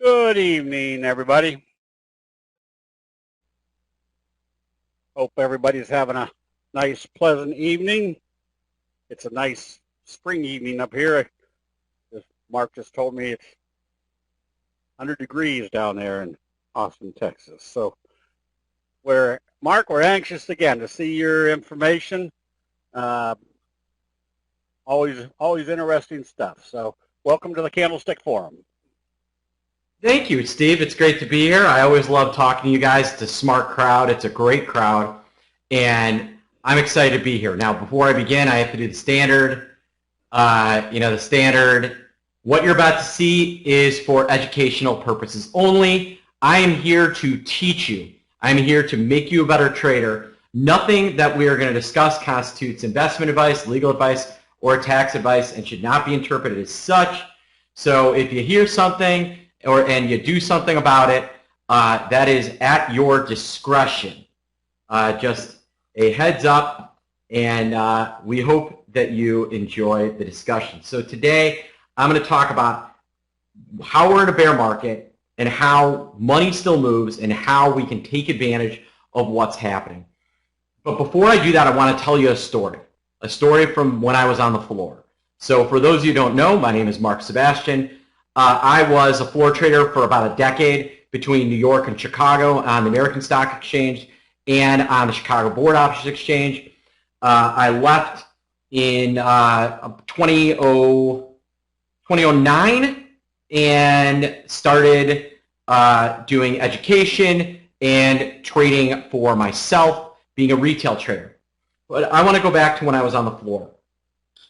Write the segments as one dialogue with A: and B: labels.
A: Good evening, everybody. Hope everybody's having a nice, pleasant evening. It's a nice spring evening up here. As Mark just told me, it's 100 degrees down there in Austin, Texas. So, Mark, we're anxious again to see your information. Always interesting stuff. So, welcome to the Candlestick Forum.
B: Thank you, Steve. It's great to be here. I always love talking to you guys. It's a smart crowd. It's a great crowd. And I'm excited to be here. Now, before I begin, I have to do the standard. The standard. What you're about to see is for educational purposes only. I am here to teach you. I'm here to make you a better trader. Nothing that we are going to discuss constitutes investment advice, legal advice, or tax advice and should not be interpreted as such. So if you hear something and you do something about it, that is at your discretion. Just a heads up, and we hope that you enjoy the discussion. So today, I'm going to talk about how we're in a bear market and how money still moves and how we can take advantage of what's happening. But before I do that, I want to tell you a story from when I was on the floor. So for those of you who don't know, my name is Mark Sebastian. I was a floor trader for about a decade between New York and Chicago on the American Stock Exchange and on the Chicago Board Options Exchange. I left in 2009 and started doing education and trading for myself, being a retail trader. But I want to go back to when I was on the floor.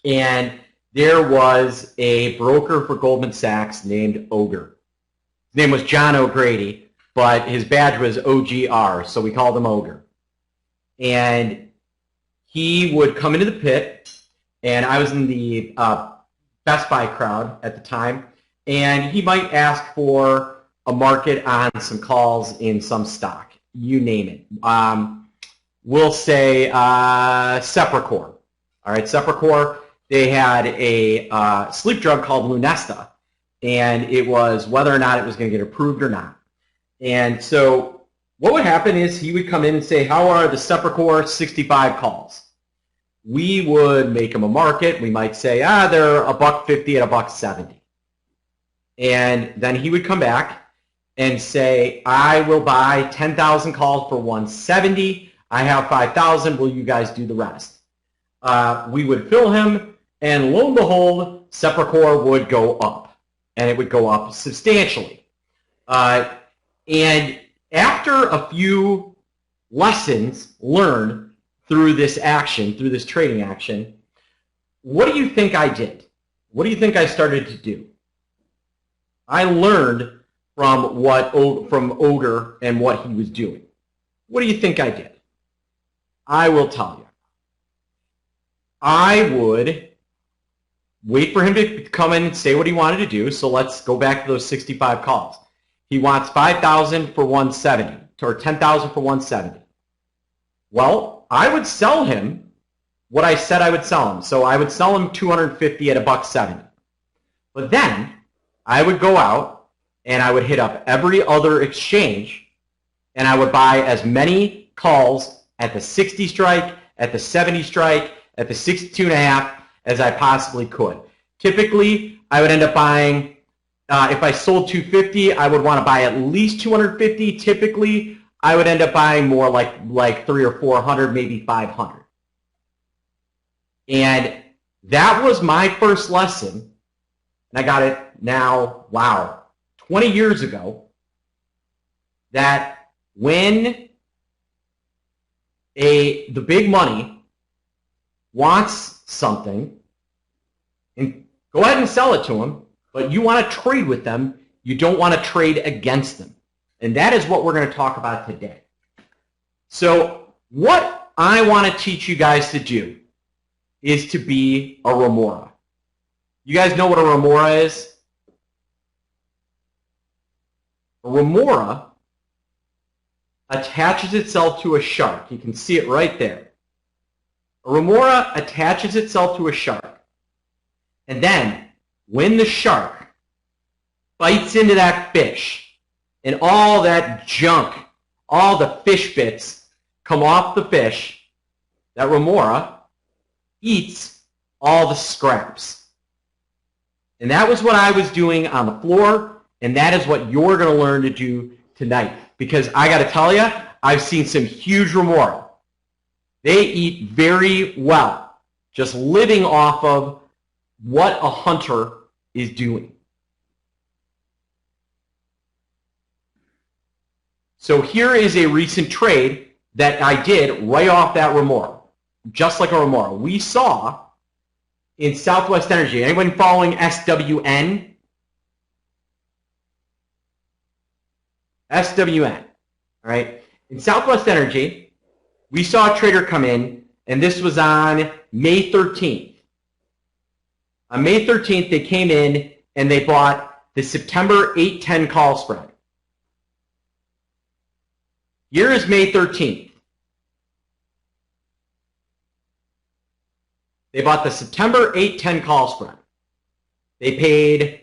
B: And there was a broker for Goldman Sachs named Ogre. His name was John O'Grady, but his badge was OGR, so we called him Ogre. And he would come into the pit, and I was in the Best Buy crowd at the time, and he might ask for a market on some calls in some stock, you name it. We'll say Seprecor. All right, Seprecor. They had a sleep drug called Lunesta, and it was whether or not it was going to get approved or not. And so what would happen is he would come in and say, how are the Seprecor 65 calls? We would make him a market. We might say, they're $1.50 at $1.70. And then he would come back and say, I will buy 10,000 calls for $1.70. I have 5,000. Will you guys do the rest? We would fill him. And lo and behold, Seprecor would go up, and it would go up substantially. And after a few lessons learned through this action, through this trading action, what do you think I did? What do you think I started to do? I learned from Ogre and what he was doing. What do you think I did? I will tell you. I would wait for him to come in and say what he wanted to do. So let's go back to those 65 calls. He wants 5,000 for 170 or 10,000 for 170. Well, I would sell him what I said I would sell him. So I would sell him 250 at $1.70. But then I would go out and I would hit up every other exchange and I would buy as many calls at the 60 strike, at the 70 strike, at the 62.5 as I possibly could. Typically, I would end up buying, if I sold 250, I would want to buy at least 250. Typically, I would end up buying more like 300 or 400, maybe 500. And that was my first lesson. And I got it now, wow, 20 years ago, that when the big money wants something, and go ahead and sell it to them, but you want to trade with them, you don't want to trade against them. And that is what we're going to talk about today. So what I want to teach you guys to do is to be a remora. You guys know what a remora is? A remora attaches itself to a shark. You can see it right there. A remora attaches itself to a shark. And then when the shark bites into that fish, and all that junk, all the fish bits come off the fish. That remora eats all the scraps. And that was what I was doing on the floor, and that is what you're going to learn to do tonight. Because I got to tell you, I've seen some huge remora. They eat very well, just living off of what a hunter is doing. So here is a recent trade that I did right off that remora, just like a remora. We saw in Southwest Energy, anyone following SWN? SWN, all right? In Southwest Energy, we saw a trader come in, and this was on May 13th. On May 13th, they came in and they bought the September 8-10 call spread. Here is May 13th. They bought the September 8-10 call spread. They paid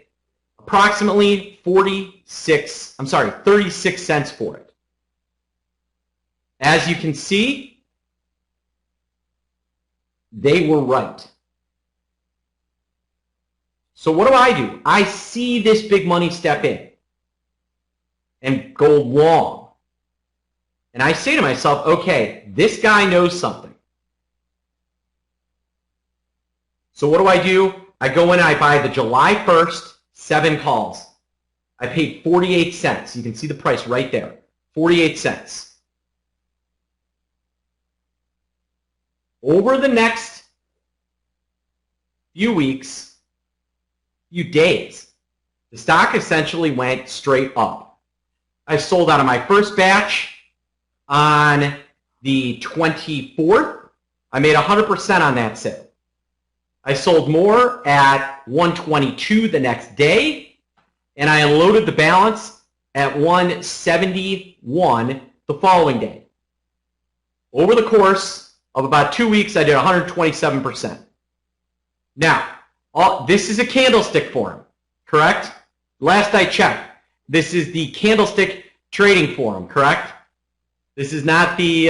B: approximately 36 cents for it. As you can see, they were right. So what do? I see this big money step in and go long. And I say to myself, okay, this guy knows something. So what do? I go in and I buy the July 1st 7 calls. I paid 48 cents. You can see the price right there, 48 cents. Over the next few weeks, few days, the stock essentially went straight up. I sold out of my first batch on the 24th. I made 100% on that sale. I sold more at 122 the next day, and I unloaded the balance at 171 the following day. Over the course of about 2 weeks, I did 127%. Now, this is a candlestick forum, correct? Last I checked, this is the candlestick trading forum, correct? This is not the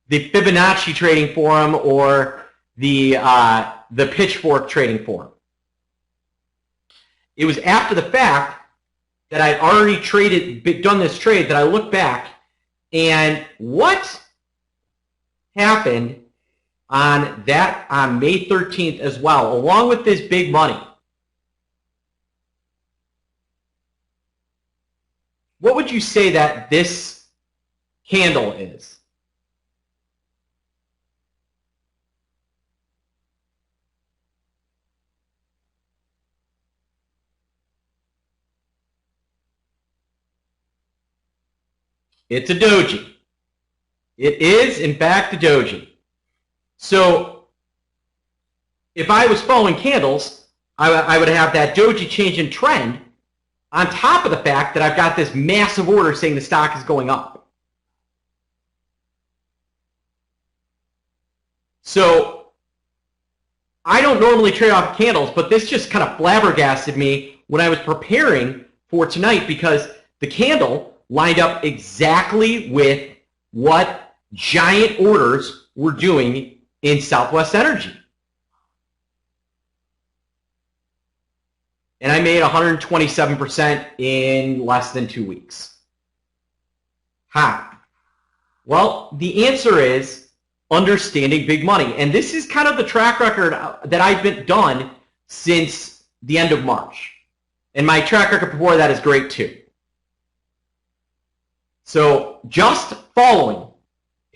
B: Fibonacci trading forum or the pitchfork trading forum. It was after the fact that I'd already done this trade that I look back, and what happened on May 13th as well, along with this big money. What would you say that this candle is? It's a doji. It is, in fact, a doji. So if I was following candles, I would have that doji change in trend on top of the fact that I've got this massive order saying the stock is going up. So I don't normally trade off candles, but this just kind of flabbergasted me when I was preparing for tonight, because the candle lined up exactly with what giant orders were doing in Southwest Energy. And I made 127% in less than 2 weeks. How? Well, the answer is understanding big money. And this is kind of the track record that I've done since the end of March. And my track record before that is great too. So just following,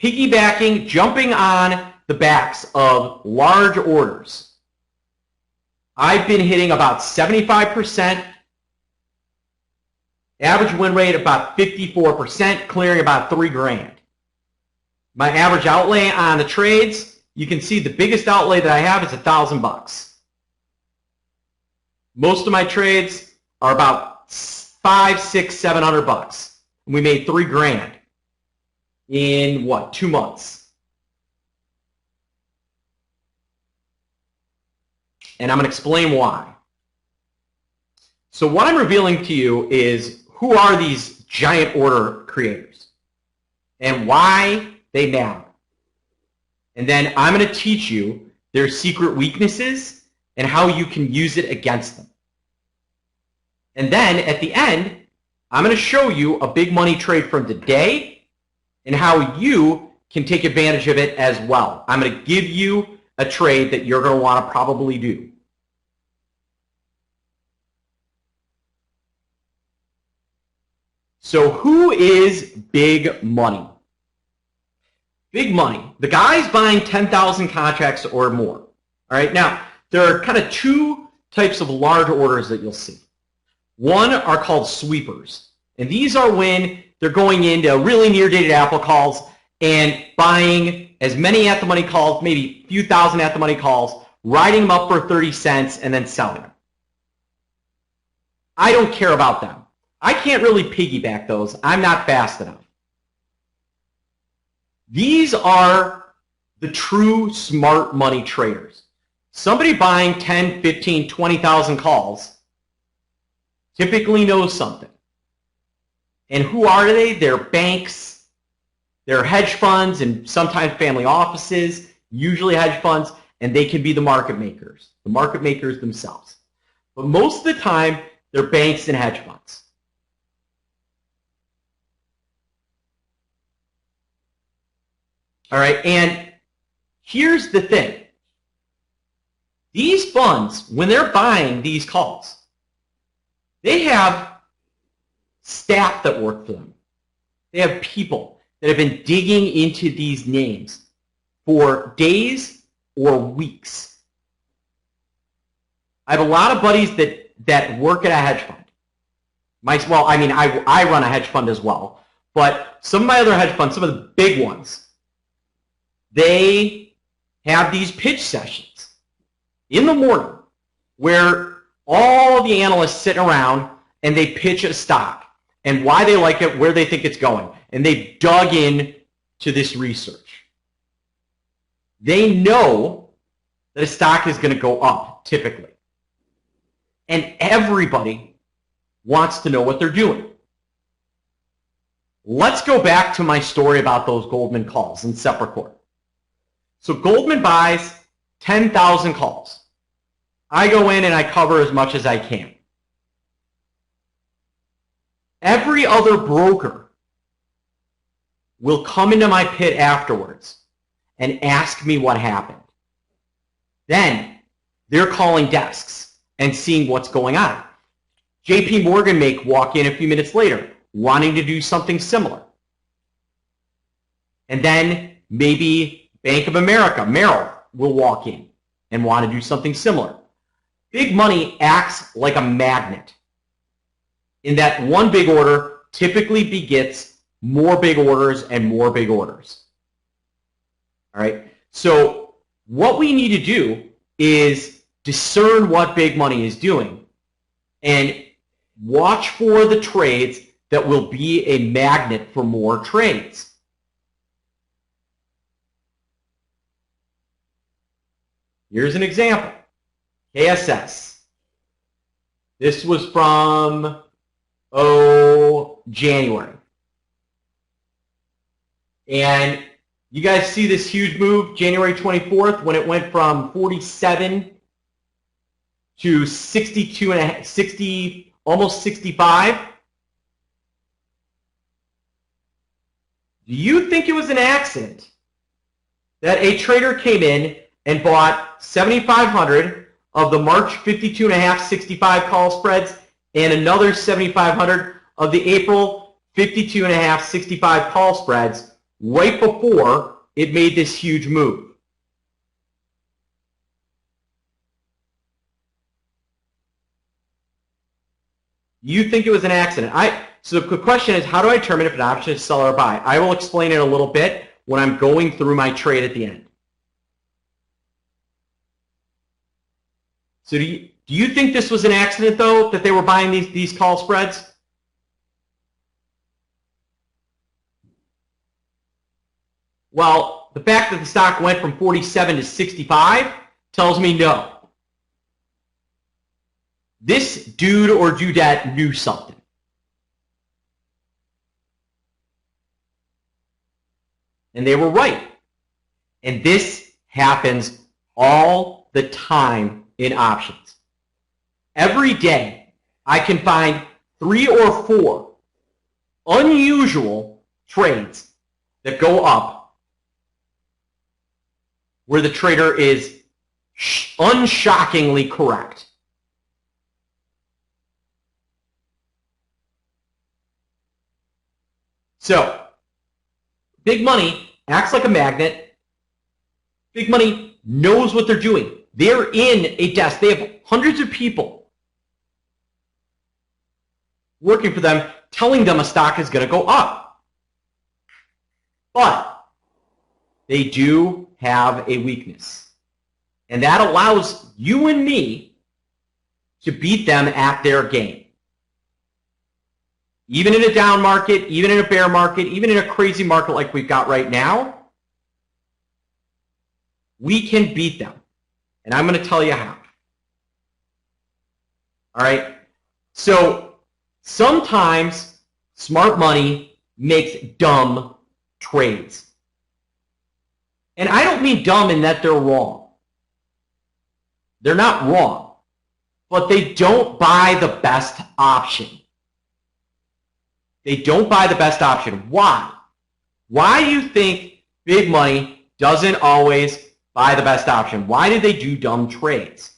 B: piggybacking, jumping on the backs of large orders, I've been hitting about 75%, average win rate about 54%, clearing about $3,000. My average outlay on the trades, you can see the biggest outlay that I have is $1,000. Most of my trades are about $500, $600, $700. We made $3,000 in what, 2 months? And I'm going to explain why. So what I'm revealing to you is who are these giant order creators and why they matter. And then I'm going to teach you their secret weaknesses and how you can use it against them. And then at the end, I'm going to show you a big money trade from today and how you can take advantage of it as well. I'm going to give you a trade that you're going to want to probably do. So who is big money? Big money. The guy's buying 10,000 contracts or more. All right. Now, there are kind of two types of large orders that you'll see. One are called sweepers. And these are when they're going into really near-dated Apple calls and buying as many at-the-money calls, maybe a few thousand at-the-money calls, writing them up for 30 cents, and then selling them. I don't care about them. I can't really piggyback those. I'm not fast enough. These are the true smart money traders. Somebody buying 10, 15, 20,000 calls typically knows something. And who are they? They're banks, they're hedge funds, and sometimes family offices, usually hedge funds, and they can be the market makers themselves. But most of the time, they're banks and hedge funds. All right, and here's the thing. These funds, when they're buying these calls, they have staff that work for them. They have people that have been digging into these names for days or weeks. I have a lot of buddies that work at a hedge fund. I run a hedge fund as well, but some of my other hedge funds, some of the big ones, they have these pitch sessions in the morning where all the analysts sit around and they pitch a stock and why they like it, where they think it's going. And they've dug in to this research. They know that a stock is going to go up, typically. And everybody wants to know what they're doing. Let's go back to my story about those Goldman calls in September. So Goldman buys 10,000 calls. I go in and I cover as much as I can. Every other broker will come into my pit afterwards and ask me what happened. Then they're calling desks and seeing what's going on. JP Morgan may walk in a few minutes later wanting to do something similar. And then maybe Bank of America, Merrill, will walk in and want to do something similar. Big money acts like a magnet in that one big order typically begets more big orders and more big orders. All right. So what we need to do is discern what big money is doing and watch for the trades that will be a magnet for more trades. Here's an example. KSS. This was from, January. And you guys see this huge move, January 24th, when it went from 47 to 62 and a half, 60, almost 65. Do you think it was an accident that a trader came in and bought 7,500 of the March 52.5 65 call spreads and another 7,500 of the April 52.5 65 call spreads right before it made this huge move? You think it was an accident? So the question is, how do I determine if an option is sell or buy? I will explain it a little bit when I'm going through my trade at the end. So do you think this was an accident, though, that they were buying these call spreads? Well, the fact that the stock went from 47 to 65 tells me no. this dude or dudette knew something. And they were right. And this happens all the time in options. Every day, I can find 3 or 4 unusual trades that go up where the trader is unshockingly correct. So, big money acts like a magnet. Big money knows what they're doing. They're in a desk. They have hundreds of people working for them, telling them a stock is going to go up. But they do have a weakness. And that allows you and me to beat them at their game. Even in a down market, even in a bear market, even in a crazy market like we've got right now, we can beat them. And I'm going to tell you how. All right? So sometimes smart money makes dumb trades. And I don't mean dumb in that they're wrong. They're not wrong. But they don't buy the best option. They don't buy the best option. Why? Why do you think big money doesn't always buy the best option? Why do they do dumb trades?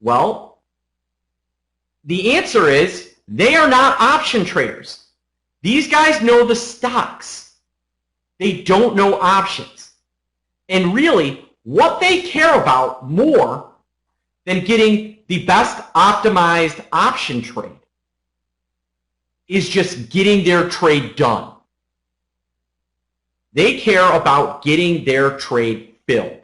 B: Well, the answer is they are not option traders. These guys know the stocks. They don't know options. And really, what they care about more than getting the best optimized option trade is just getting their trade done. They care about getting their trade filled.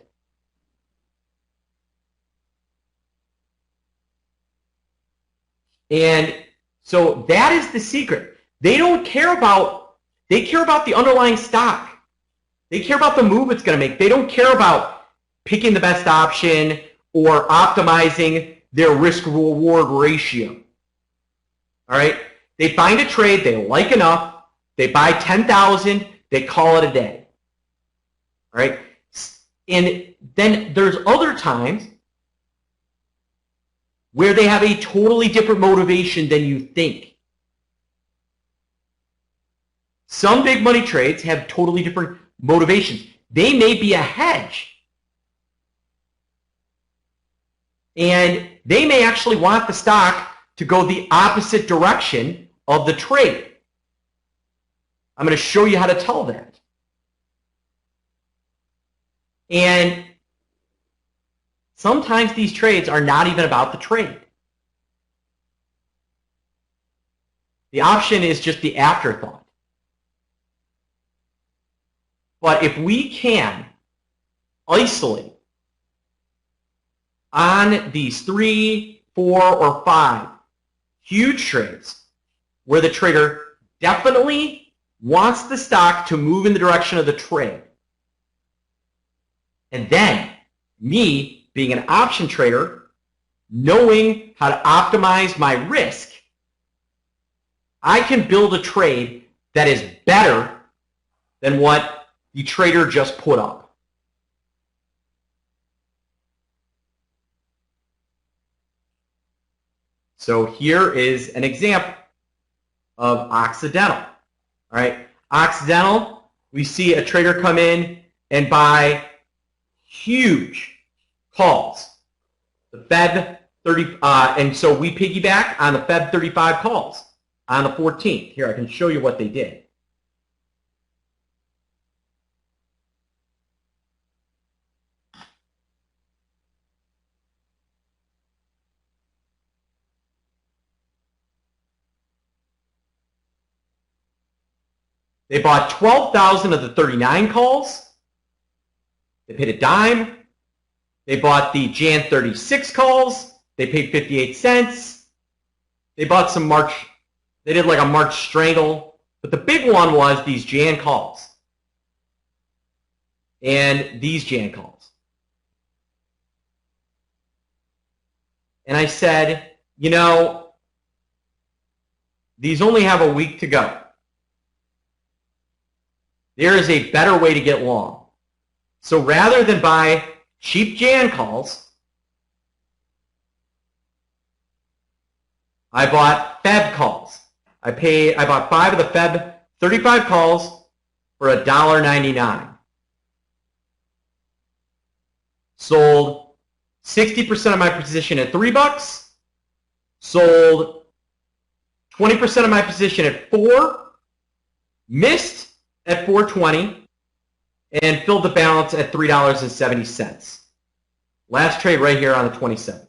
B: And so that is the secret. They don't care about, they care about the underlying stock. They care about the move it's going to make. They don't care about picking the best option or optimizing their risk-reward ratio. All right? They find a trade they like enough. They buy 10,000. They call it a day. All right? And then there's other times where they have a totally different motivation than you think. Some big money trades have totally different motivations. They may be a hedge. And they may actually want the stock to go the opposite direction of the trade. I'm going to show you how to tell that. And sometimes these trades are not even about the trade. The option is just the afterthought. But if we can isolate on these 3, 4, or 5 huge trades where the trader definitely wants the stock to move in the direction of the trade, and then me being an option trader, knowing how to optimize my risk, I can build a trade that is better than what the trader just put up. So here is an example of Occidental. All right, Occidental, we see a trader come in and buy huge calls. The Feb 30, and so we piggyback on the Feb 35 calls on the 14th. Here, I can show you what they did. They bought 12,000 of the 39 calls. They paid a dime. They bought the Jan 36 calls. They paid 58 cents. They bought some March. They did like a March strangle But the big one was these Jan calls and these Jan calls. And I said, you know, these only have a week to go. There is a better way to get long. So rather than buy cheap Jan calls, I bought Feb calls. I bought 5 of the Feb 35 calls for $1.99. Sold 60% of my position at $3. Sold 20% of my position at $4. Missed at $4.20 and filled the balance at $3.70. Last trade right here on the 27th.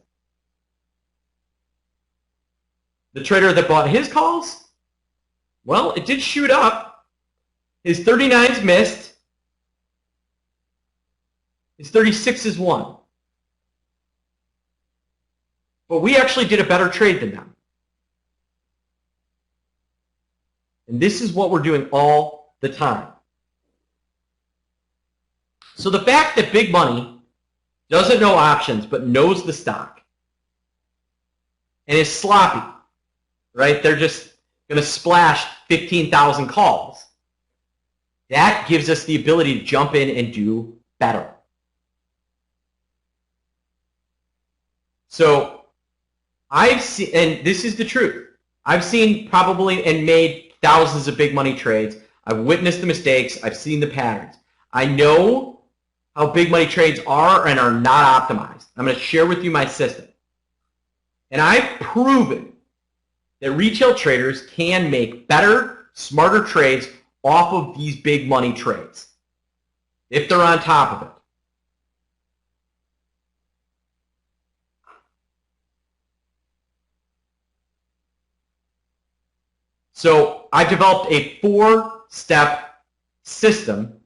B: The trader that bought his calls, well, it did shoot up. His 39s missed. His 36s won. But we actually did a better trade than them. And this is what we're doing all the time. So the fact that big money doesn't know options but knows the stock and is sloppy, right? They're just going to splash 15,000 calls. That gives us the ability to jump in and do better. So I've seen, and this is the truth, I've seen probably and made thousands of big money trades. I've witnessed the mistakes. I've seen the patterns. I know how big money trades are and are not optimized. I'm going to share with you my system. And I've proven that retail traders can make better, smarter trades off of these big money trades if they're on top of it. So I developed a 4-step system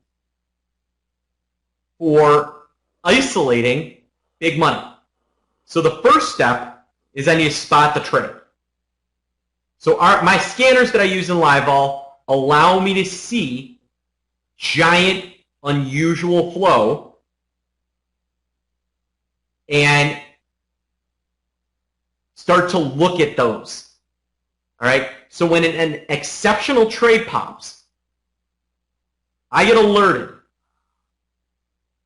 B: for isolating big money. So the first step is I need to spot the trade. So my scanners that I use in LiveVol allow me to see giant, unusual flow and start to look at those. All right? So when an exceptional trade pops, I get alerted,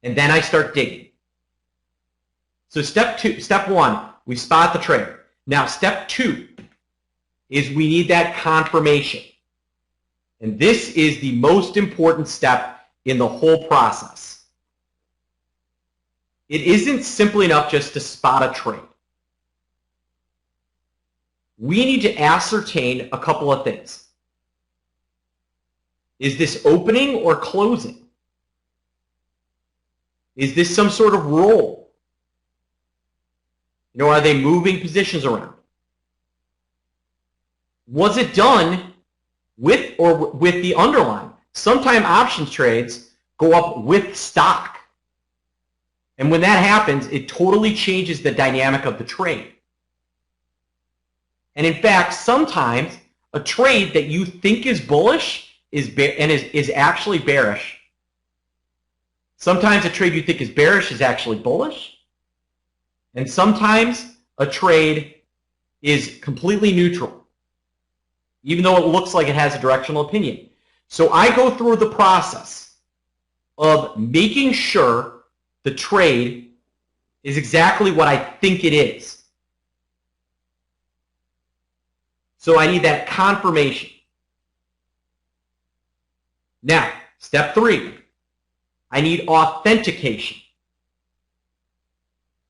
B: and then I start digging. So step 1, we spot the trade. Now step 2 is we need that confirmation. And this is the most important step in the whole process. It isn't simply enough just to spot a trade. We need to ascertain a couple of things. Is this opening or closing? Is this some sort of roll? You know, are they moving positions around? Was it done with the underlying? Sometimes options trades go up with stock. And when that happens, it totally changes the dynamic of the trade. And in fact, sometimes a trade that you think is bullish is actually bearish. Sometimes a trade you think is bearish is actually bullish. And sometimes a trade is completely neutral, even though it looks like it has a directional opinion. So I go through the process of making sure the trade is exactly what I think it is. So I need that confirmation. Now, step 3, I need authentication.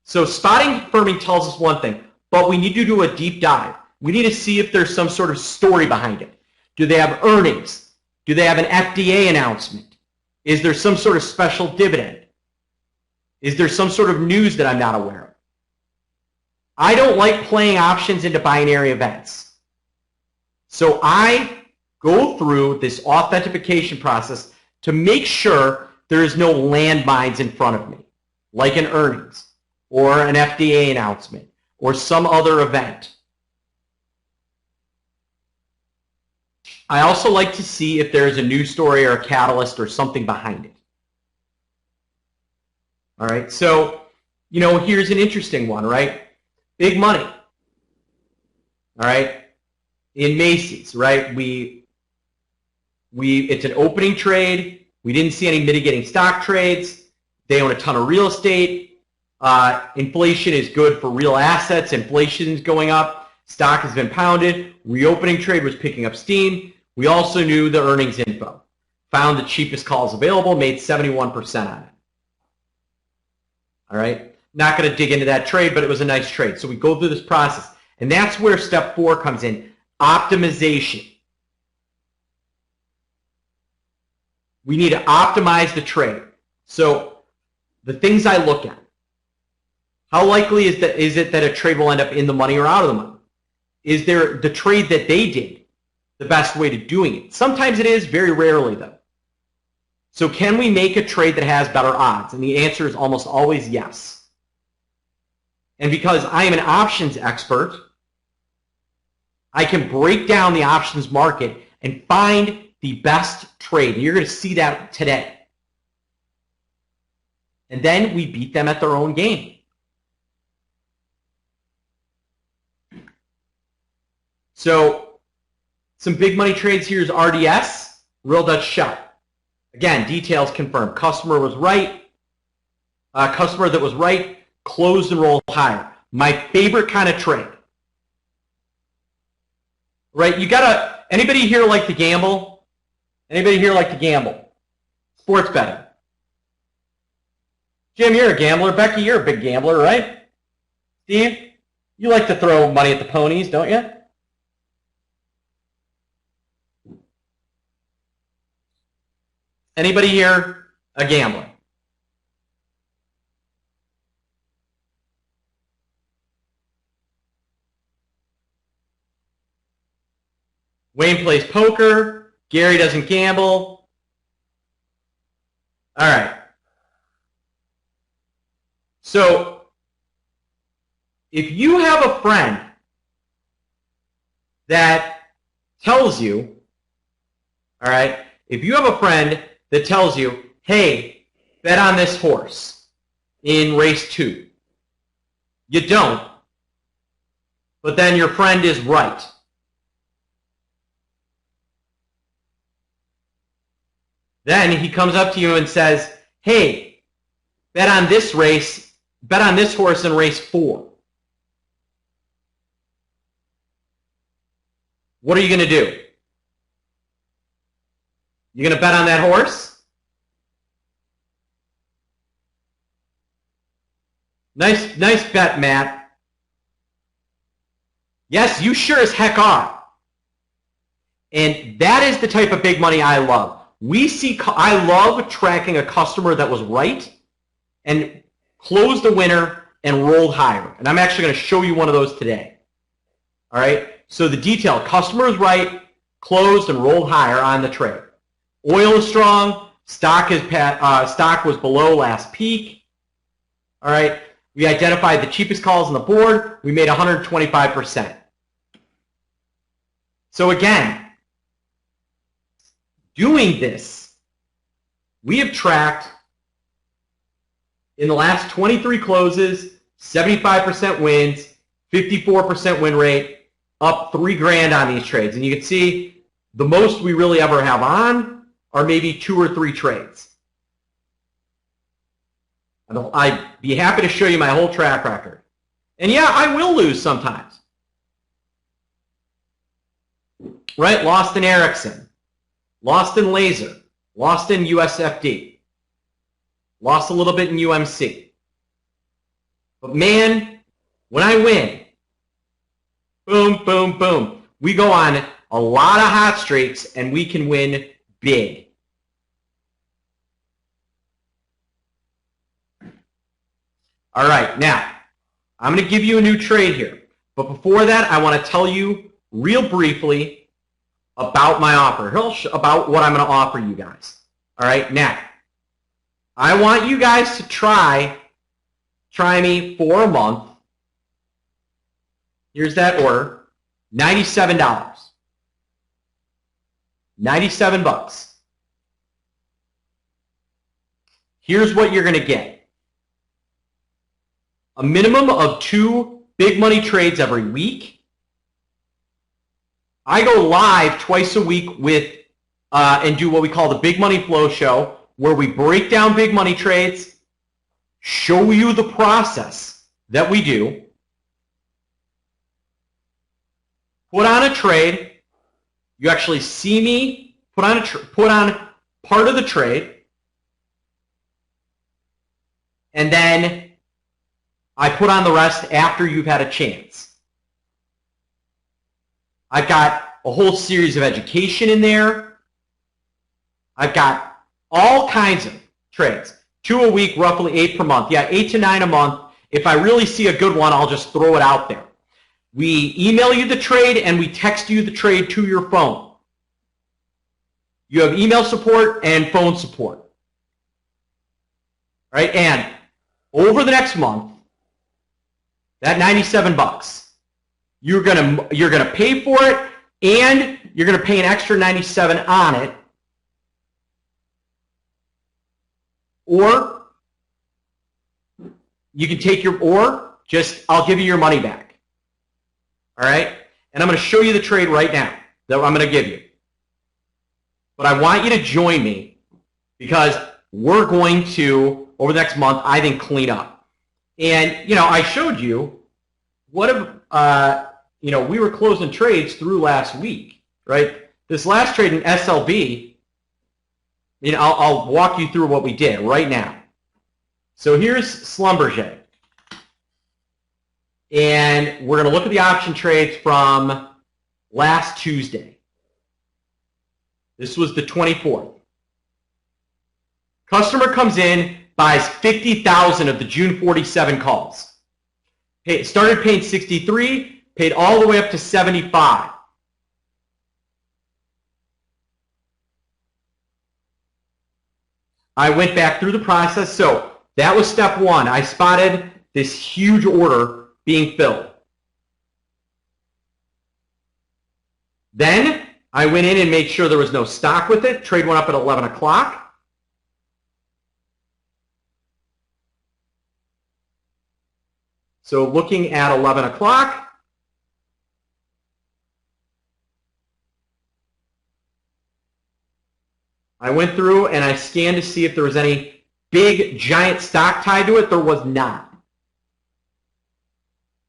B: So spotting confirming tells us one thing, but we need to do a deep dive. We need to see if there's some sort of story behind it. Do they have earnings? Do they have an FDA announcement? Is there some sort of special dividend? Is there some sort of news that I'm not aware of? I don't like playing options into binary events. So I go through this authentication process to make sure there is no landmines in front of me, like an earnings or an FDA announcement or some other event. I also like to see if there's a news story or a catalyst or something behind it. All right, so, here's an interesting one, right? Big money. All right, in Macy's, right? It's an opening trade. We didn't see any mitigating stock trades. They own a ton of real estate. Inflation is good for real assets. Inflation is going up. Stock has been pounded. Reopening trade was picking up steam. We also knew the earnings info. Found the cheapest calls available, made 71% on it. All right. Not going to dig into that trade, but it was a nice trade. So we go through this process. And that's where step 4 comes in, optimization. We need to optimize the trade. So the things I look at, how likely is it that a trade will end up in the money or out of the money? Is there the trade that they did the best way to doing it? Sometimes it is, very rarely though. So can we make a trade that has better odds? And the answer is almost always yes. And because I am an options expert, I can break down the options market and find the best trade. And you're going to see that today. And then we beat them at their own game. So some big money trades here is RDS, Real Dutch Shell. Again, details confirmed. Customer was right. Customer that was right closed and rolled higher. My favorite kind of trade. Right? You gotta, anybody here like to gamble? Anybody here like to gamble? Sports betting. Jim, you're a gambler. Becky, you're a big gambler, right? Steve, you like to throw money at the ponies, don't you? Anybody here a gambler? Wayne plays poker. Gary doesn't gamble. All right. So if you have a friend that tells you, all right, if you have a friend that tells you, hey, bet on this horse in race 2. You don't, but then your friend is right. Then he comes up to you and says, hey, bet on this race, bet on this horse in race 4. What are you going to do? You going to bet on that horse? Nice bet, Matt. Yes, you sure as heck are. And that is the type of big money I love. I love tracking a customer that was right and closed the winner and rolled higher. And I'm actually going to show you one of those today. All right. So the detail, customer is right, closed and rolled higher on the trade. Oil is strong. Stock was below last peak. All right. We identified the cheapest calls on the board. We made 125%. So again, doing this, we have tracked in the last 23 closes, 75% wins, 54% win rate, up $3,000 on these trades. And you can see the most we really ever have on are maybe 2 or 3 trades. I'd be happy to show you my whole track record. And yeah, I will lose sometimes. Right? Lost in Ericsson. Lost in Laser. Lost in USFD. Lost a little bit in UMC. But man, when I win, boom, boom, boom. We go on a lot of hot streaks and we can win big. All right, now, I'm going to give you a new trade here. But before that, I want to tell you real briefly about my offer, about what I'm going to offer you guys. All right, now, I want you guys to try me for a month. Here's that order, $97. $97. Here's what you're going to get. A minimum of 2 big money trades every week. I go live twice a week with and do what we call the Big Money Flow Show, where we break down big money trades, show you the process that we do, put on a trade. You actually see me put on part of the trade, and then I put on the rest after you've had a chance. I've got a whole series of education in there. I've got all kinds of trades. 2 a week, roughly 8 per month. Yeah, 8 to 9 a month. If I really see a good one, I'll just throw it out there. We email you the trade and we text you the trade to your phone. You have email support and phone support. All right, and over the next month, that $97, you're gonna pay for it, and you're gonna pay an extra $97 on it, or you can take I'll give you your money back. All right, and I'm gonna show you the trade right now that I'm gonna give you. But I want you to join me because we're going to, over the next month, I think, clean up. And, I showed you what if, we were closing trades through last week, right? This last trade in SLB, I'll walk you through what we did right now. So here's Slumberjay. And we're going to look at the option trades from last Tuesday. This was the 24th. Customer comes in, buys 50,000 of the June 47 calls. Started paying 63, paid all the way up to 75. I went back through the process. So that was step 1. I spotted this huge order being filled. Then I went in and made sure there was no stock with it. Trade went up at 11 o'clock. So looking at 11 o'clock, I went through and I scanned to see if there was any big, giant stock tied to it. There was not.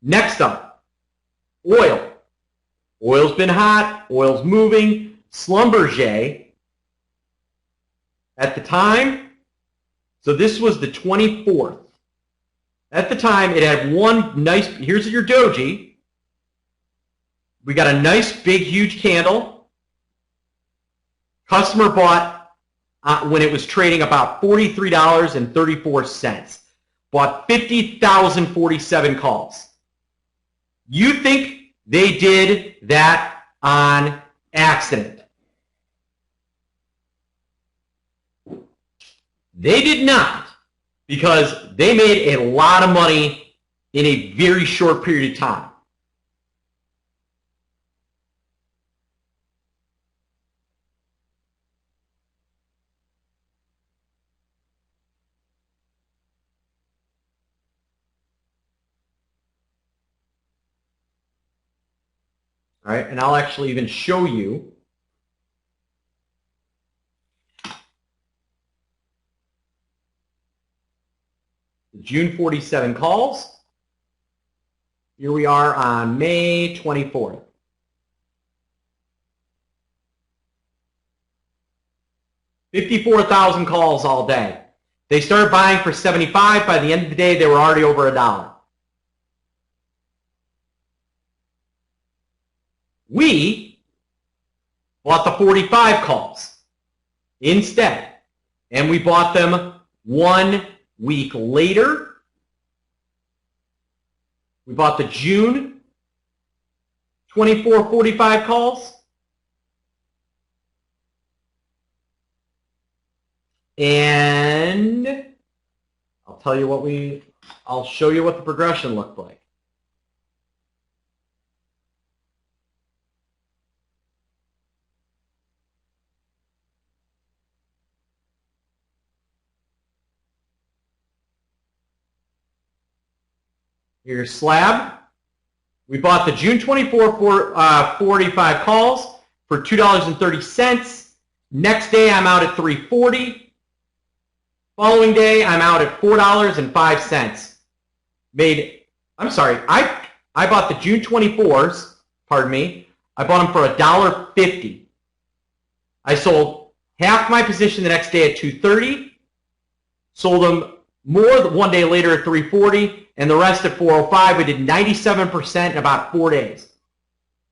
B: Next up, oil. Oil's been hot. Oil's moving. Slumberjay, at the time, so this was the 24th. At the time, it had one nice, here's your doji. We got a nice, big, huge candle. Customer bought, when it was trading about $43.34. Bought 50,047 calls. You think they did that on accident? They did not, because they made a lot of money in a very short period of time. All right, and I'll actually even show you the June 47 calls. Here we are on May 24th. $54,000 calls all day. They started buying for 75. By the end of the day, they were already over $1. We bought the 45 calls instead, and we bought them 1 week later. We bought the June 24 45 calls, and I'll show you what the progression looked like. Here's slab. We bought the June 24 45 calls for $2.30. Next day, I'm out at $3.40. Following day, I'm out at $4.05. I bought the June 24s, pardon me. I bought them for $1.50. I sold half my position the next day at $2.30, sold them more one day later at $3.40, and the rest at $4.05. We did 97% in about 4 days.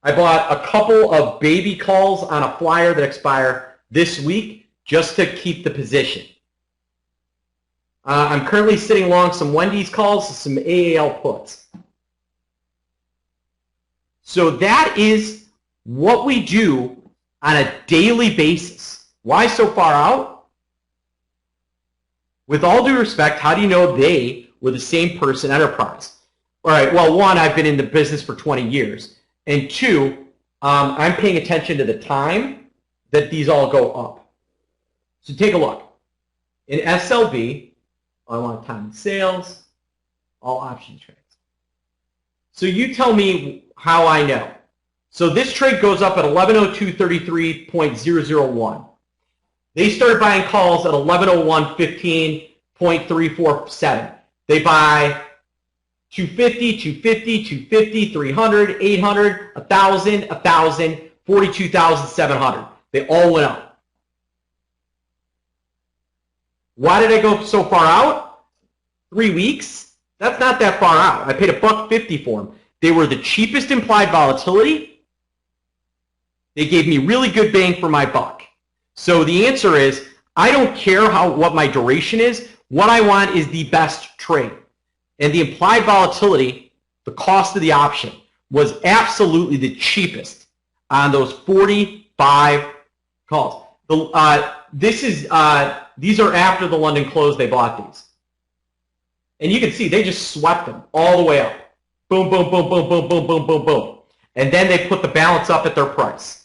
B: I bought a couple of baby calls on a flyer that expire this week just to keep the position. I'm currently sitting along some Wendy's calls, some AAL puts. So that is what we do on a daily basis. Why so far out? With all due respect, how do you know they were the same person enterprise? All right, well, one, I've been in the business for 20 years. And two, I'm paying attention to the time that these all go up. So take a look. In SLB, I want time in sales, all option trades. So you tell me how I know. So this trade goes up at 11:02:33.001. They started buying calls at 11:01:15.347. They buy 250, 250, 250, 300, 800, 1,000, 1,000, 42,700. They all went up. Why did I go so far out? 3 weeks? That's not that far out. I paid $1.50 for them. They were the cheapest implied volatility. They gave me really good bang for my buck. So the answer is, I don't care what my duration is. What I want is the best trade. And the implied volatility, the cost of the option, was absolutely the cheapest on those 45 calls. These are after the London close, they bought these. And you can see they just swept them all the way up. Boom, boom, boom, boom, boom, boom, boom, boom, boom. And then they put the balance up at their price.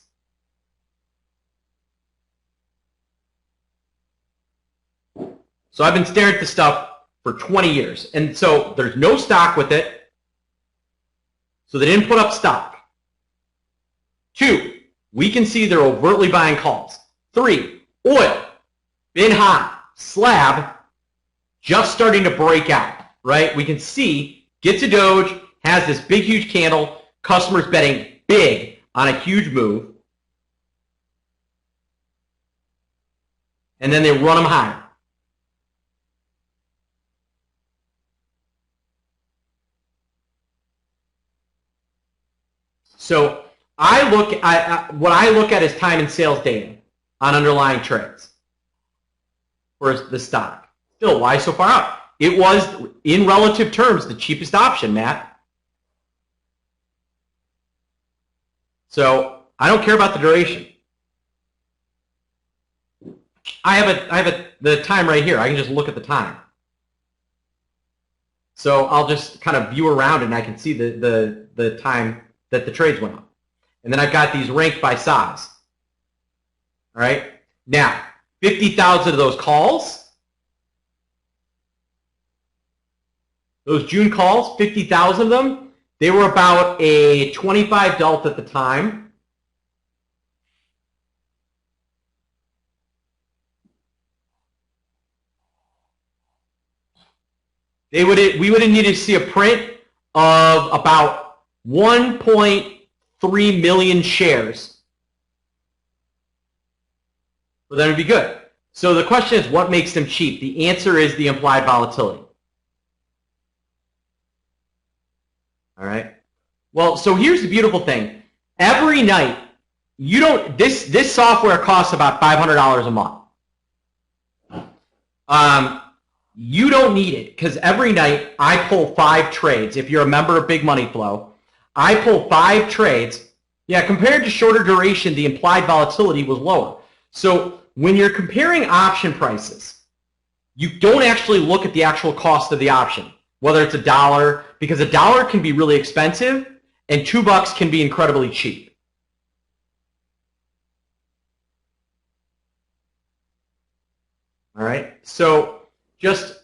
B: So I've been staring at this stuff for 20 years. And so there's no stock with it. So they didn't put up stock. 2, we can see they're overtly buying calls. 3, oil, been hot, slab, just starting to break out, right? We can see, gets a doge, has this big, huge candle, customers betting big on a huge move, and then they run them higher. So what I look at is time and sales data on underlying trades for the stock. Still, why so far out? It was, in relative terms, the cheapest option, Matt. So I don't care about the duration. I have the time right here. I can just look at the time. So I'll just kind of view around and I can see the time that the trades went up. And then I've got these ranked by size. All right. Now, 50,000 of those calls, those June calls, 50,000 of them, they were about a 25 delta at the time. We would have needed to see a print of about 1.3 million shares for them to be good. So the question is, what makes them cheap? The answer is the implied volatility. All right. Well, so here's the beautiful thing. Every night, this software costs about $500 a month. You don't need it because every night I pull 5 trades. If you're a member of Big Money Flow, I pull 5 trades. Yeah, compared to shorter duration, the implied volatility was lower. So when you're comparing option prices, you don't actually look at the actual cost of the option, whether it's $1, because $1 can be really expensive and $2 can be incredibly cheap. All right, so just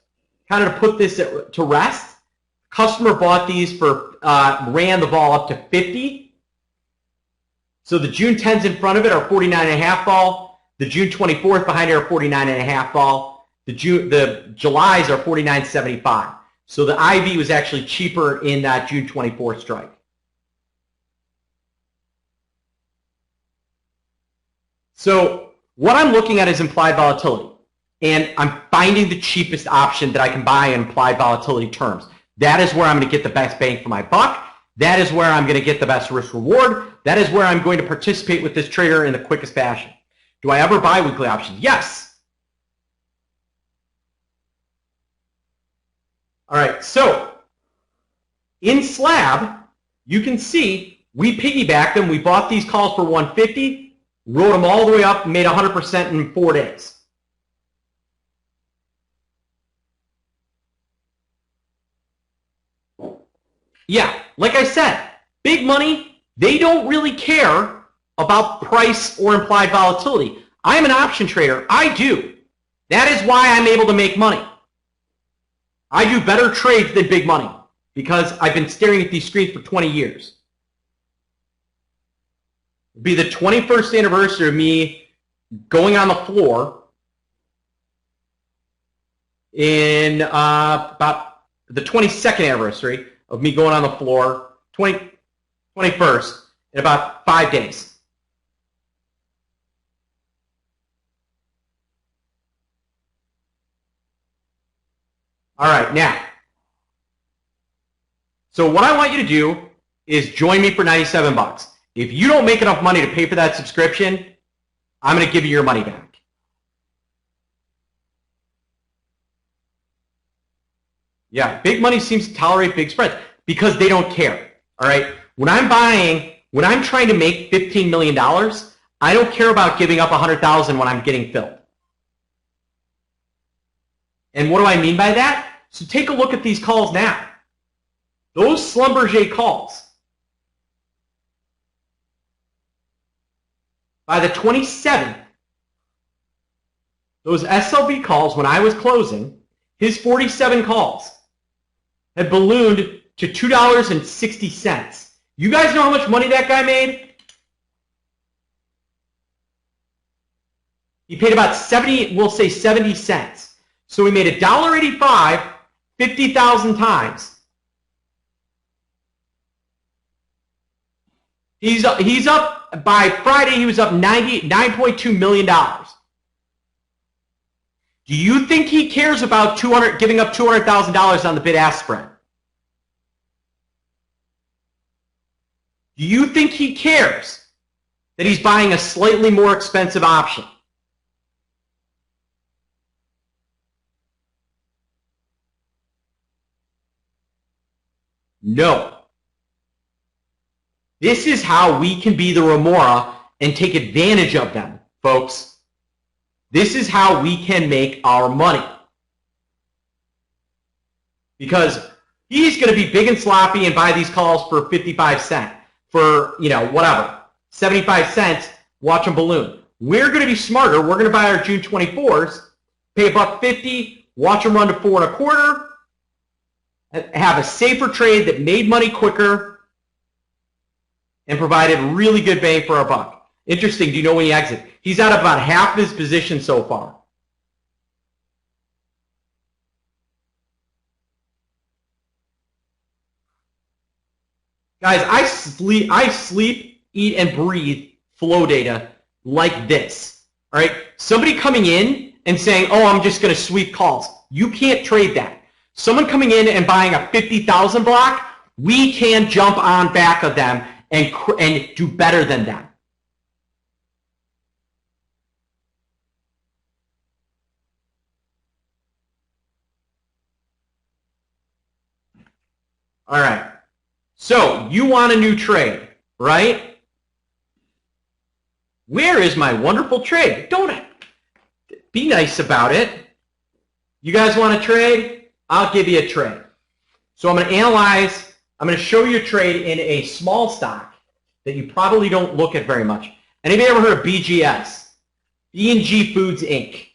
B: kind of to put this to rest, Customer bought these for, ran the vol up to 50. So the June 10s in front of it are 49.5 vol. The June 24th behind it are 49.5 vol. The Julys are 49.75. So the IV was actually cheaper in that June 24th strike. So what I'm looking at is implied volatility. And I'm finding the cheapest option that I can buy in implied volatility terms. That is where I'm going to get the best bang for my buck. That is where I'm going to get the best risk reward. That is where I'm going to participate with this trader in the quickest fashion. Do I ever buy weekly options? Yes. All right, so in Slab, you can see we piggybacked them. We bought these calls for 150, rode them all the way up, made 100% in 4 days. Yeah, like I said, big money, they don't really care about price or implied volatility. I'm an option trader. I do. That is why I'm able to make money. I do better trades than big money because I've been staring at these screens for 20 years. It'll be the 21st anniversary of me going on the floor in about the 22nd anniversary of me going on the floor, 21st, in about 5 days. All right, now, so what I want you to do is join me for 97 bucks. If you don't make enough money to pay for that subscription, I'm going to give you your money back. Yeah, big money seems to tolerate big spreads because they don't care. All right, when I'm trying to make $15 million, I don't care about giving up 100,000 when I'm getting filled. And what do I mean by that? So take a look at these calls now. Those Slumberjay calls. By the 27th, those SLB calls, when I was closing, his 47 calls had ballooned to $2.60. You guys know how much money that guy made? He paid about 70, we'll say 70 cents. So we made $1.85, 50,000 times. He's up by Friday. He was up $9.2 million. Do you think he cares about giving up $200,000 on the bid-ask spread? Do you think he cares that he's buying a slightly more expensive option? No. This is how we can be the remora and take advantage of them, folks. This is how we can make our money. Because he's going to be big and sloppy and buy these calls for 55 cents, for, whatever, 75 cents, watch them balloon. We're going to be smarter. We're going to buy our June 24s, pay $1.50, watch them run to 4.25, have a safer trade that made money quicker, and provided really good bang for our buck. Interesting, do you know when he exits? He's out of about half of his position so far. Guys, I sleep, eat, and breathe flow data like this. All right? Somebody coming in and saying, oh, I'm just going to sweep calls. You can't trade that. Someone coming in and buying a 50,000 block, we can jump on back of them and do better than them. All right. So you want a new trade, right? Where is my wonderful trade? Don't be nice about it. You guys want a trade? I'll give you a trade. So I'm going to analyze. I'm going to show you a trade in a small stock that you probably don't look at very much. Anybody ever heard of BGS? B&G Foods, Inc.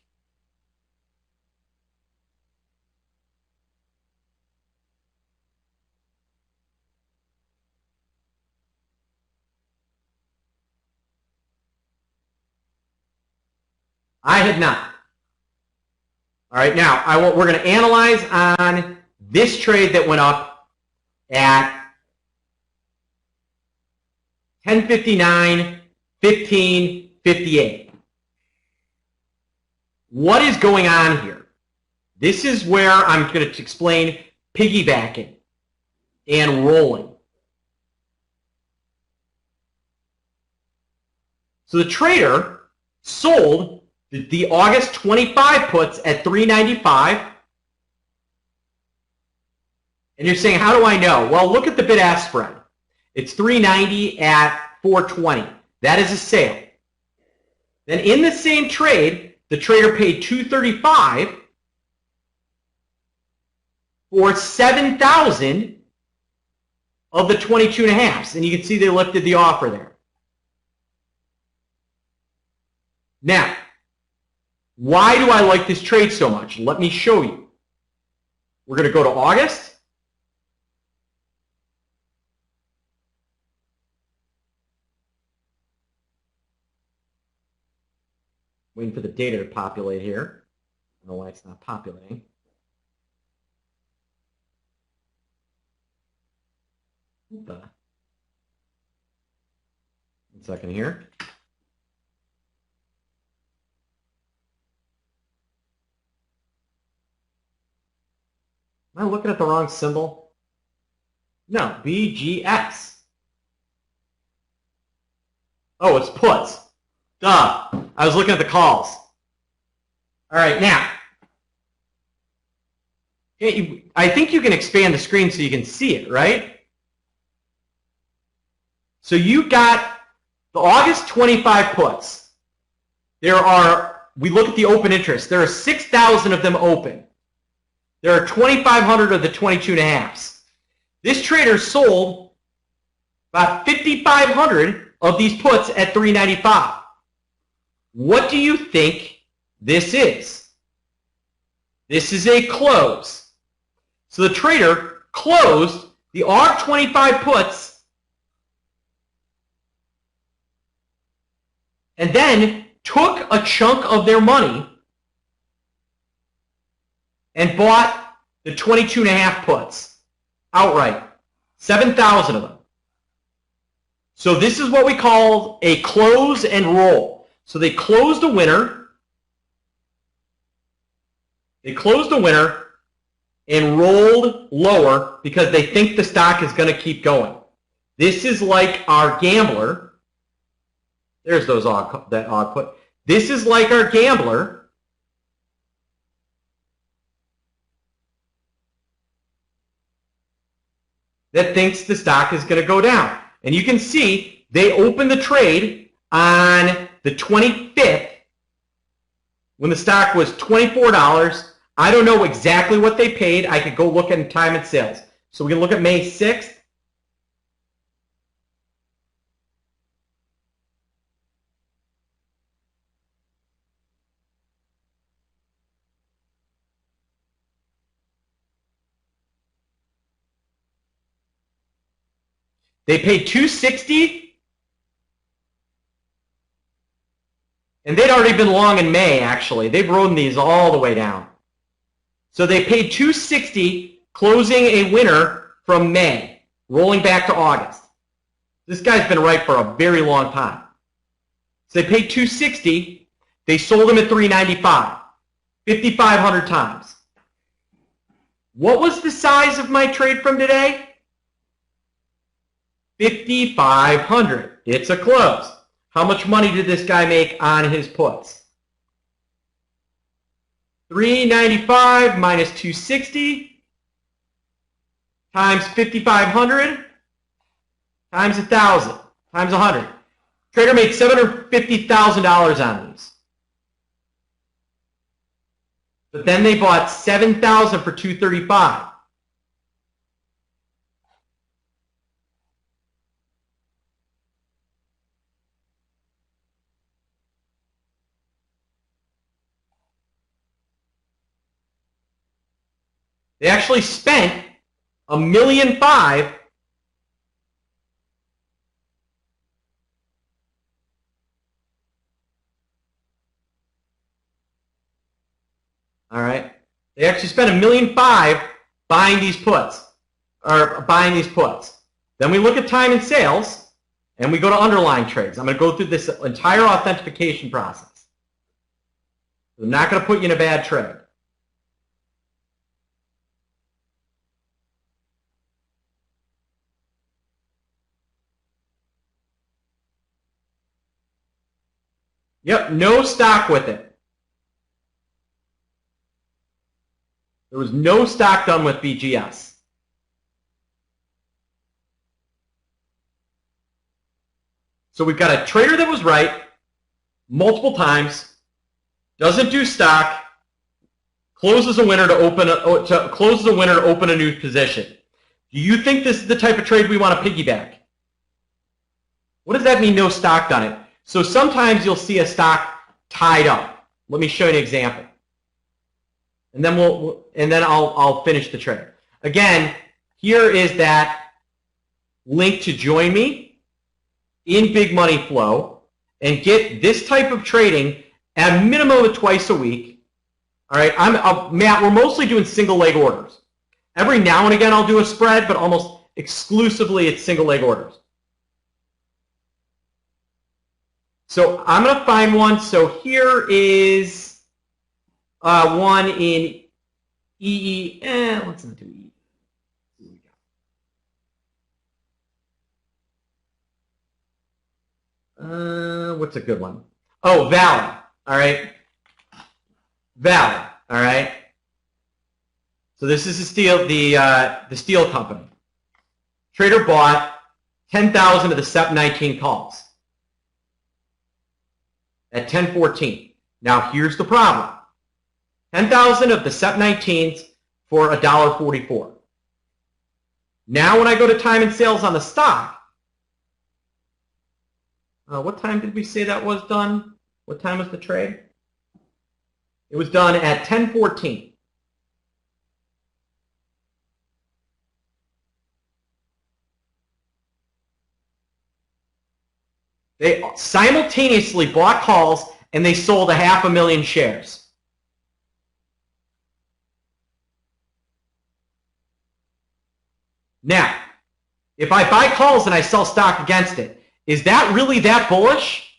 B: I had not. All right, now we're going to analyze on this trade that went up at 10:59, 15:58. What is going on here? This is where I'm going to explain piggybacking and rolling. So the trader sold the August 25 puts at 395. And you're saying, how do I know? Well, look at the bid-ask spread. It's 390 at 420. That is a sale. Then in the same trade, the trader paid 235 for 7,000 of the 22.5s. And you can see they lifted the offer there. Now, why do I like this trade so much? Let me show you. We're going to go to August. Waiting for the data to populate here. I don't know why it's not populating. What the? 1 second here. Am I looking at the wrong symbol? No, BGX. Oh, it's puts. Duh. I was looking at the calls. All right, now. I think you can expand the screen so you can see it, right? So you got the August 25 puts. We look at the open interest. There are 6,000 of them open. There are 2,500 of the 22.5s. This trader sold about 5,500 of these puts at 395. What do you think this is? This is a close. So the trader closed the Aug 25 puts and then took a chunk of their money and bought the 22.5 puts outright, 7,000 of them. So this is what we call a close and roll. So they closed a winner. They closed a winner and rolled lower because they think the stock is going to keep going. This is like our gambler. There's that odd put. This is like our gambler that thinks the stock is going to go down. And you can see they opened the trade on the 25th when the stock was $24. I don't know exactly what they paid. I could go look at time and sales. So we can look at May 6th. They paid $260, and they'd already been long in May, actually. They've rode these all the way down. So they paid $260, closing a winner from May, rolling back to August. This guy's been right for a very long time. So they paid $260. They sold them at $395, 5,500 times. What was the size of my trade from today? 5,500. It's a close. How much money did this guy make on his puts? 395 minus 260 times 5,500 times 1,000 times 100. Trader made $750,000 on these. But then they bought 7,000 for 235. They actually spent $1.5 million All right. They actually spent $1.5 million buying these puts, or buying these puts. Then we look at time and sales, and we go to underlying trades. I'm going to go through this entire authentication process. I'm not going to put you in a bad trade. Yep, no stock with it. There was no stock done with BGS. So we've got a trader that was right multiple times, doesn't do stock, closes a winner to open a new position. Do you think this is the type of trade we want to piggyback? What does that mean, no stock done it? So sometimes you'll see a stock tied up. Let me show you an example. And then I'll finish the trade. Again, here is that link to join me in Big Money Flow and get this type of trading at a minimum of twice a week. All right, Matt, we're mostly doing single leg orders. Every now and again I'll do a spread, but almost exclusively it's single leg orders. So I'm going to find one. So here is one in EE. Let's not do EE. What's a good one? Oh, Valley. All right. Valley. All right. So this is the steel company. Trader bought 10,000 of the SEP 19 calls at 10.14. Now here's the problem. 10,000 of the SEP 19s for $1.44. Now when I go to time and sales on the stock, what time did we say that was done? What time was the trade? It was done at 10.14. They simultaneously bought calls and they sold 500,000 shares. Now, if I buy calls and I sell stock against it, is that really that bullish?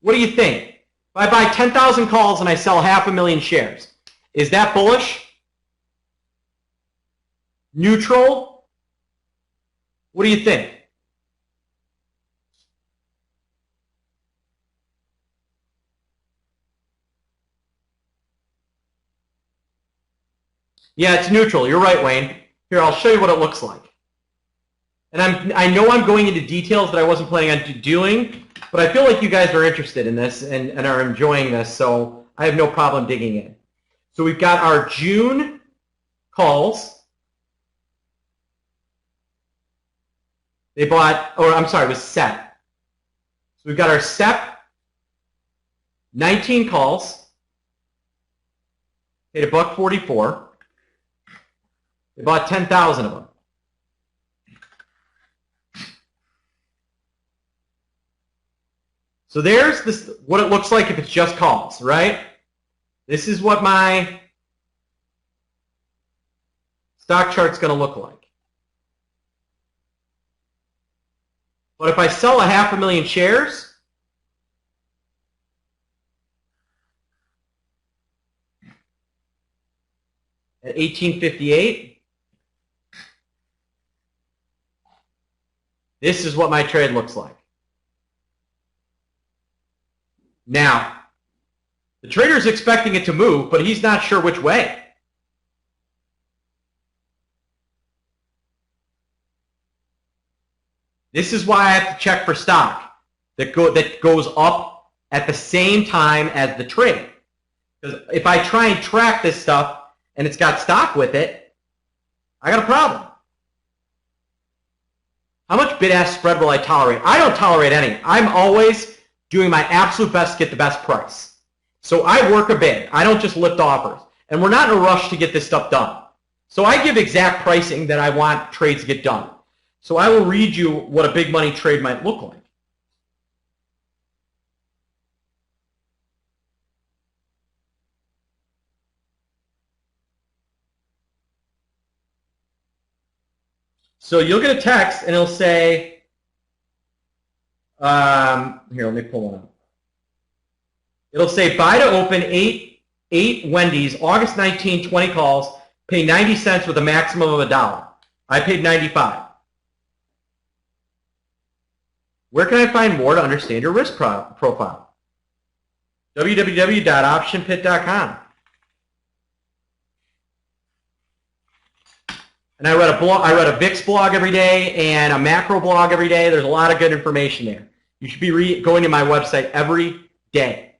B: What do you think? If I buy 10,000 calls and I sell 500,000 shares, is that bullish? Neutral? What do you think? Yeah, it's neutral. You're right, Wayne. Here, I'll show you what it looks like. And I know I'm going into details that I wasn't planning on doing, but I feel like you guys are interested in this and are enjoying this, so I have no problem digging in. So we've got our June calls. They bought, or I'm sorry, it was SEP. So we've got our SEP 19 calls. Paid $1.44. They bought 10,000 of them. So there's this, what it looks like if it's just calls, right? This is what my stock chart's going to look like. But if I sell 500,000 shares, at 18.58, this is what my trade looks like. Now, the trader's expecting it to move, but he's not sure which way. This is why I have to check for stock that goes up at the same time as the trade. Because if I try and track this stuff and it's got stock with it, I got a problem. How much bid-ask spread will I tolerate? I don't tolerate any. I'm always doing my absolute best to get the best price. So I work a bid. I don't just lift offers. And we're not in a rush to get this stuff done. So I give exact pricing that I want trades to get done. So I will read you what a big money trade might look like. So you'll get a text, and it'll say, here, let me pull one up. It'll say, buy to open 8 Wendy's, August 19, 20 calls, pay 90 cents with a maximum of $1. I paid 95. Where can I find more to understand your risk profile? www.optionpit.com. And I read a VIX blog every day and a macro blog every day. There's a lot of good information there. You should be going to my website every day.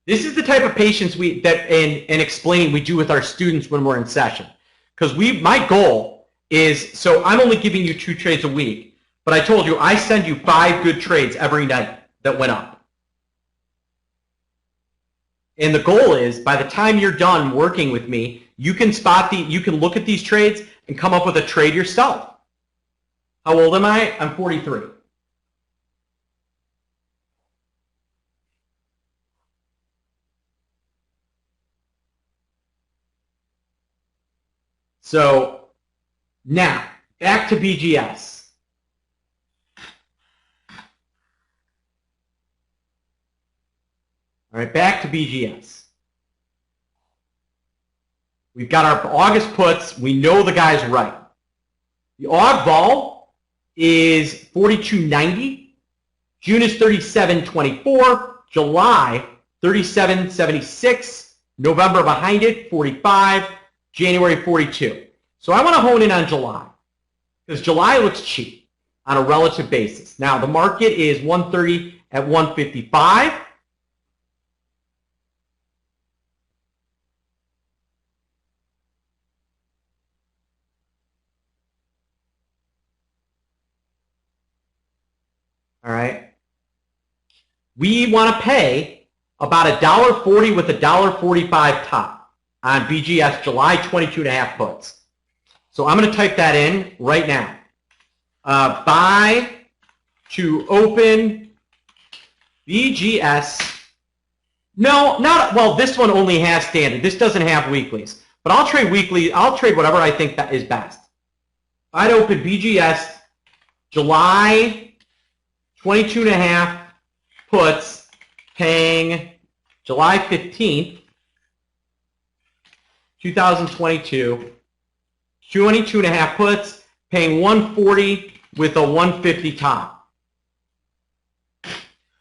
B: This is the type of patience and explaining we do with our students when we're in session. Because my goal is, so I'm only giving you 2 trades a week, but I told you I send you 5 good trades every night that went up. And the goal is, by the time you're done working with me, you can look at these trades and come up with a trade yourself. How old am I? I'm 43. So now, back to BGS. All right, back to BGS. We've got our August puts. We know the guy's right. The Aug vol is 42.90. June is 37.24. July, 37.76. November behind it, 45. January, 42. So I want to hone in on July, because July looks cheap on a relative basis. Now, the market is 130 at 155. All right. We want to pay about $1.40 with $1.45 top on BGS July 22.5 puts. So I'm going to type that in right now. Buy to open BGS. No, not, well, this one only has standard. This doesn't have weeklies. But I'll trade weekly. I'll trade whatever I think that is best. Buy to open BGS July 22.5 puts, paying July 15th, 2022. 22.5 puts, paying 140 with a 150 top.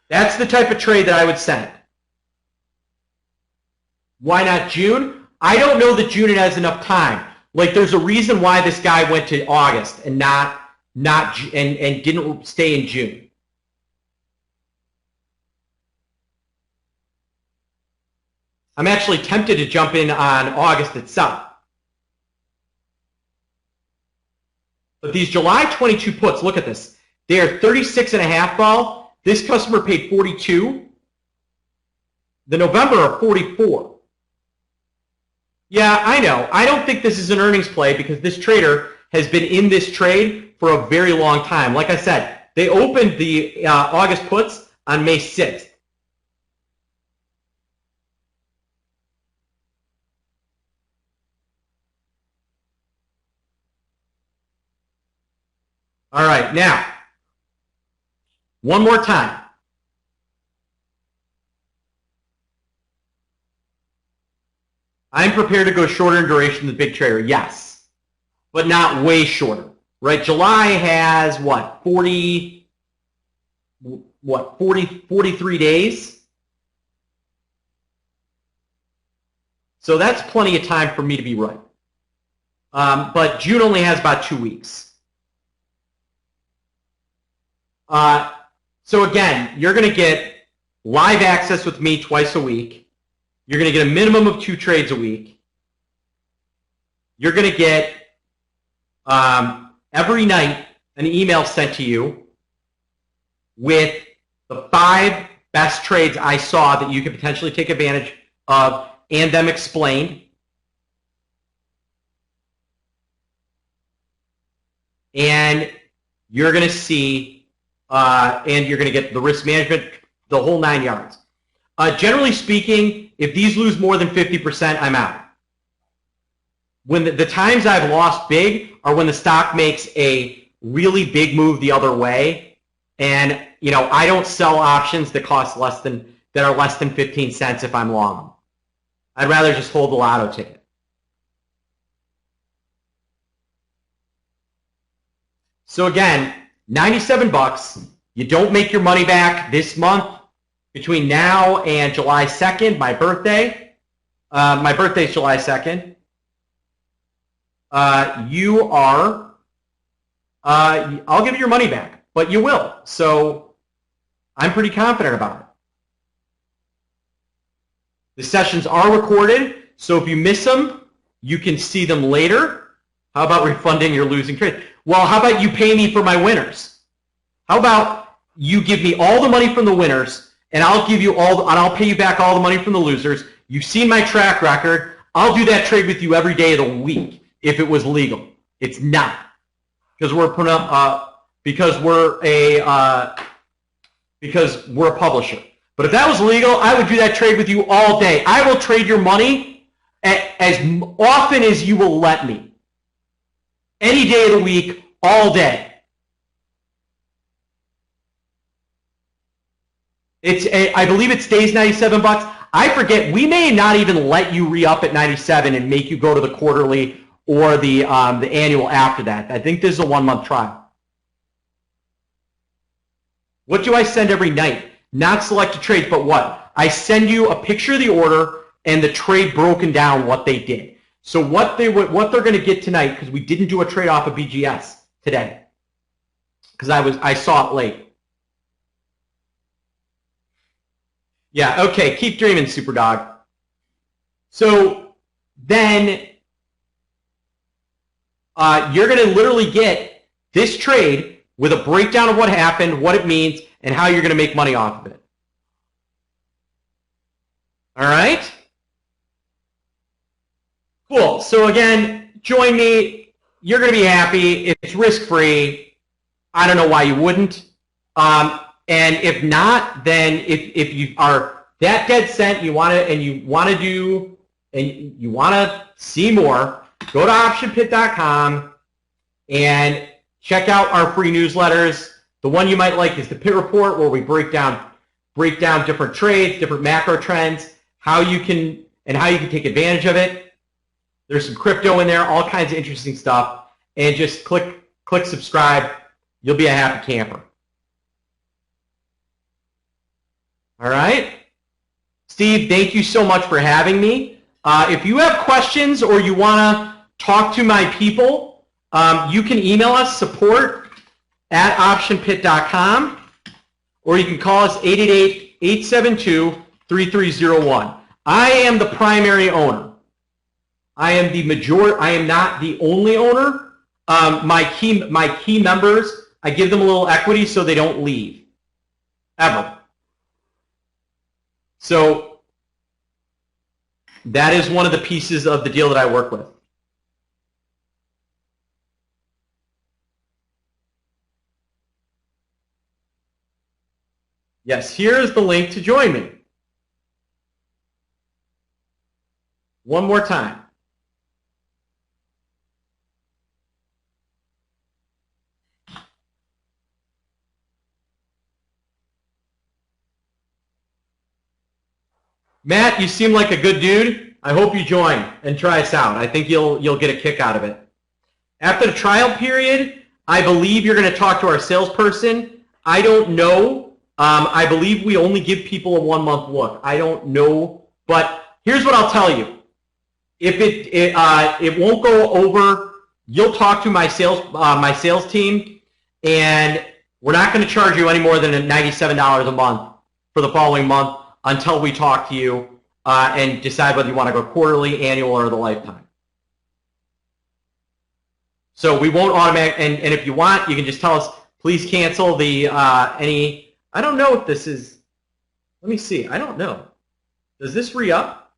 B: That's the type of trade that I would send. Why not June? I don't know that June has enough time. Like, there's a reason why this guy went to August and and didn't stay in June. I'm actually tempted to jump in on August itself. But these July 22 puts, look at this. They are 36.5 vol. This customer paid 42. The November are 44. Yeah, I know. I don't think this is an earnings play because this trader has been in this trade for a very long time. Like I said, they opened the August puts on May 6th. All right, now, one more time. I'm prepared to go shorter in duration than the big trader, yes, but not way shorter, right? July has, what, 43 days? So that's plenty of time for me to be right. But June only has about 2 weeks. So again, you're going to get live access with me twice a week. You're going to get a minimum of 2 trades a week. You're going to get every night an email sent to you with the 5 best trades I saw that you could potentially take advantage of and them explained. And you're going to see and you're going to get the risk management, the whole 9 yards. Generally speaking, if these lose more than 50%, I'm out. when the times I've lost big are when the stock makes a really big move the other way, and I don't sell options that cost that are less than 15 cents if I'm long them. I'd rather just hold the lotto ticket. So again, 97 bucks. You don't make your money back this month between now and July 2nd, my birthday. My birthday is July 2nd. I'll give you your money back, but you will. So I'm pretty confident about it. The sessions are recorded, so if you miss them, you can see them later. How about refunding your losing trade? Well, how about you pay me for my winners? How about you give me all the money from the winners, and I'll pay you back all the money from the losers. You've seen my track record. I'll do that trade with you every day of the week if it was legal. It's not, because we're a publisher. But if that was legal, I would do that trade with you all day. I will trade your money as often as you will let me. Any day of the week, all day. I believe it stays 97 bucks. I forget, we may not even let you re-up at 97 and make you go to the quarterly or the annual after that. I think this is a 1-month trial. What do I send every night? Not selected trades, but what? I send you a picture of the order and the trade broken down, what they did. So what they're going to get tonight, because we didn't do a trade off of BGS today, because I saw it late. Yeah, okay, keep dreaming, Superdog. So then you're going to literally get this trade with a breakdown of what happened, what it means, and how you're going to make money off of it. All right? Cool. So again, join me. You're going to be happy. It's risk-free. I don't know why you wouldn't. And if not, then if you are that dead set, you want to see more, go to optionpit.com and check out our free newsletters. The one you might like is the Pit Report, where we break down different trades, different macro trends, how you can take advantage of it. There's some crypto in there, all kinds of interesting stuff. And just click subscribe. You'll be a happy camper. All right. Steve, thank you so much for having me. If you have questions or you want to talk to my people, you can email us, support@optionpit.com, or you can call us 888-872-3301. I am the primary owner. I am not the only owner. My key members, I give them a little equity so they don't leave, ever. So that is one of the pieces of the deal that I work with. Yes, here's the link to join me. One more time. Matt, you seem like a good dude. I hope you join and try us out. I think you'll get a kick out of it. After the trial period, I believe you're going to talk to our salesperson. I don't know. I believe we only give people a 1-month look. I don't know, but here's what I'll tell you. If it won't go over, you'll talk to my sales team, and we're not going to charge you any more than $97 a month for the following month until we talk to you and decide whether you want to go quarterly, annual, or the lifetime. So we won't automatic, and if you want, you can just tell us, please cancel the I don't know if this is, let me see, I don't know. Does this re-up?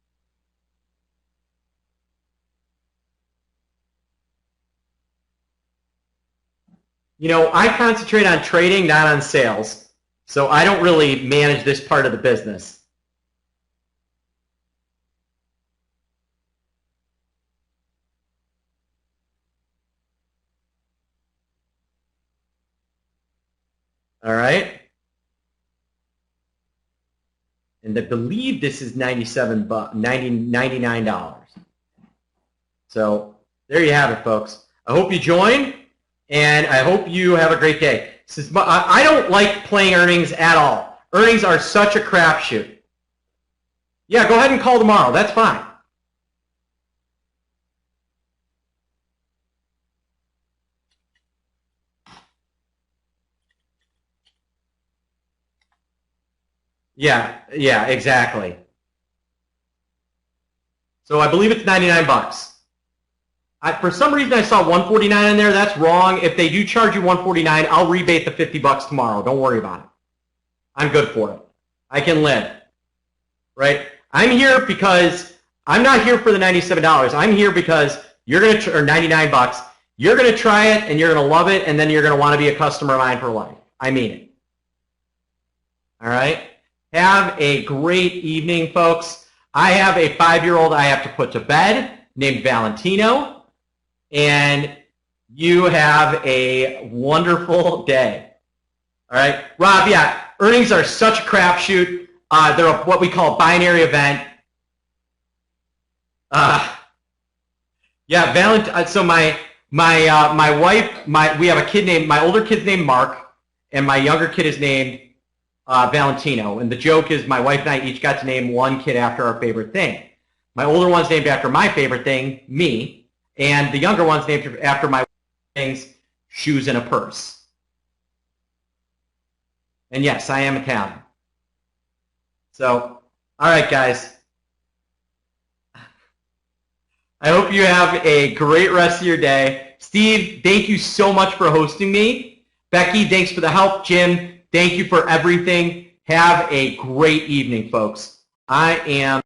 B: I concentrate on trading, not on sales. So I don't really manage this part of the business. All right. And I believe this is $99. So there you have it, folks. I hope you join, and I hope you have a great day. I don't like playing earnings at all. Earnings are such a crapshoot. Yeah, go ahead and call tomorrow. That's fine. Yeah, exactly. So I believe it's 99 bucks. For some reason I saw 149 in there. That's wrong. If they do charge you 149, I'll rebate the 50 bucks tomorrow. Don't worry about it. I'm good for it. I can live. Right? I'm here because I'm not here for the $97. I'm here because you're going to, or 99 bucks. You're going to try it and you're going to love it, and then you're going to want to be a customer of mine for life. I mean it. All right? Have a great evening, folks. I have a 5-year-old I have to put to bed named Valentino, and you have a wonderful day. All right? Rob, yeah, earnings are such a crapshoot. They're what we call a binary event. Yeah, so my wife, we have a kid named, my older kid's named Mark, and my younger kid is named Valentino. And the joke is my wife and I each got to name one kid after our favorite thing. My older one's named after my favorite thing, me, and the younger one's named after my things, shoes and a purse. And yes, I am Italian. So, all right, guys. I hope you have a great rest of your day. Steve, thank you so much for hosting me. Becky, thanks for the help. Jim, thank you for everything. Have a great evening, folks. I am